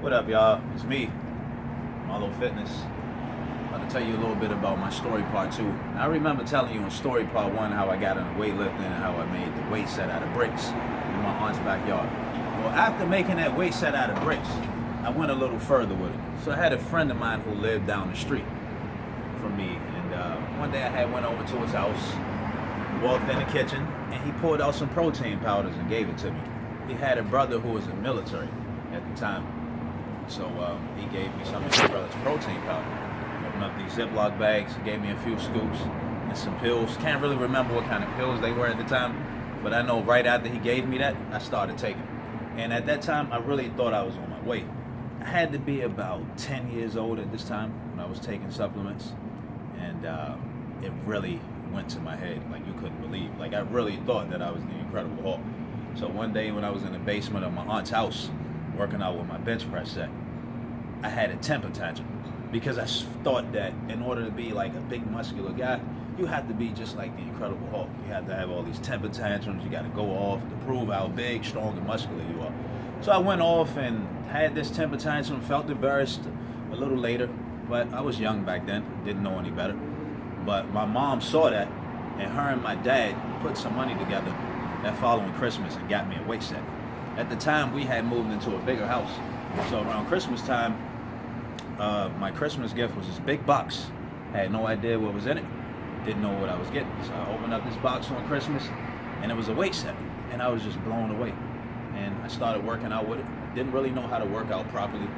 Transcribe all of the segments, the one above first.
What up, y'all? It's me, Marlo Fitness. I'm going to tell you a little bit about my story part 2. I remember telling you in story part 1 how I got into weightlifting and how I made the weight set out of bricks in my aunt's backyard. Well, after making that weight set out of bricks, I went a little further with it. So I had a friend of mine who lived down the street from me, and one day I had went over to his house, walked in the kitchen, and he pulled out some protein powders and gave it to me. He had a brother who was in the military at the time, so he gave me some of his brother's protein powder. Opened up these Ziploc bags, he gave me a few scoops and some pills. Can't really remember what kind of pills they were at the time, but I know right after he gave me that, I started taking it. And at that time, I really thought I was on my way. I had to be about 10 years old at this time when I was taking supplements, and it really went to my head like you couldn't believe. Like, I really thought that I was the Incredible Hulk. So one day when I was in the basement of my aunt's house working out with my bench press set, I had a temper tantrum because I thought that in order to be like a big muscular guy, you have to be just like the Incredible Hulk. You have to have all these temper tantrums. You got to go off to prove how big, strong, and muscular you are. So I went off and had this temper tantrum, felt embarrassed a little later, but I was young back then, didn't know any better. But my mom saw that, and her and my dad put some money together that following Christmas and got me a weight set. At the time, we had moved into a bigger house. So around Christmas time, my Christmas gift was this big box. I had no idea what was in it, didn't know what I was getting. So I opened up this box on Christmas, and it was a weight set, and I was just blown away. And I started working out with it. Didn't really know how to work out properly,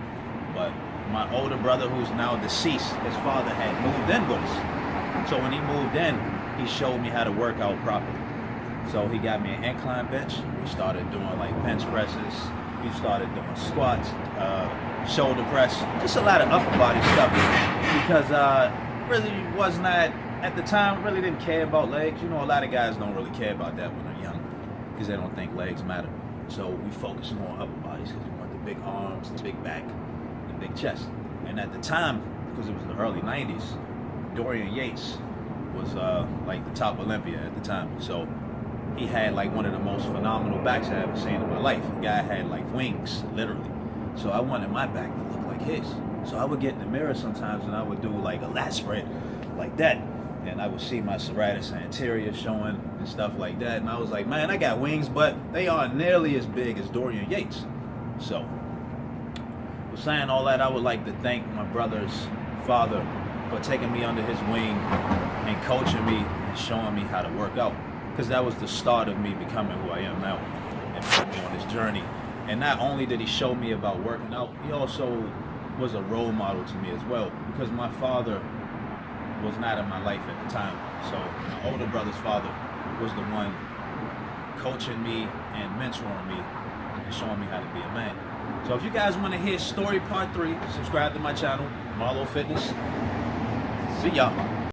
but my older brother, who's now deceased, his father had moved in with us. So when he moved in, he showed me how to work out properly. So he got me an incline bench. We started doing like bench presses. We started doing squats, shoulder press, just a lot of upper body stuff. Because really was not, at the time, really didn't care about legs. You know, a lot of guys don't really care about that when they're young because they don't think legs matter. So we focused more on upper bodies because we want the big arms, the big back, the big chest. And at the time, because it was the early 90s, Dorian Yates was like the top Olympia at the time. So he had like one of the most phenomenal backs I ever seen in my life. The guy had like wings, literally. So I wanted my back to look like his. So I would get in the mirror sometimes and I would do like a lat spread like that. And I would see my serratus anterior showing and stuff like that. And I was like, man, I got wings, but they aren't nearly as big as Dorian Yates. So, with saying all that, I would like to thank my brother's father for taking me under his wing and coaching me and showing me how to work out. Because that was the start of me becoming who I am now and put me on this journey. And not only did he show me about working out, he also was a role model to me as well. Because my father was not in my life at the time. So my older brother's father was the one coaching me and mentoring me and showing me how to be a man. So if you guys want to hear story part 3, subscribe to my channel, Marlo Fitness. See y'all.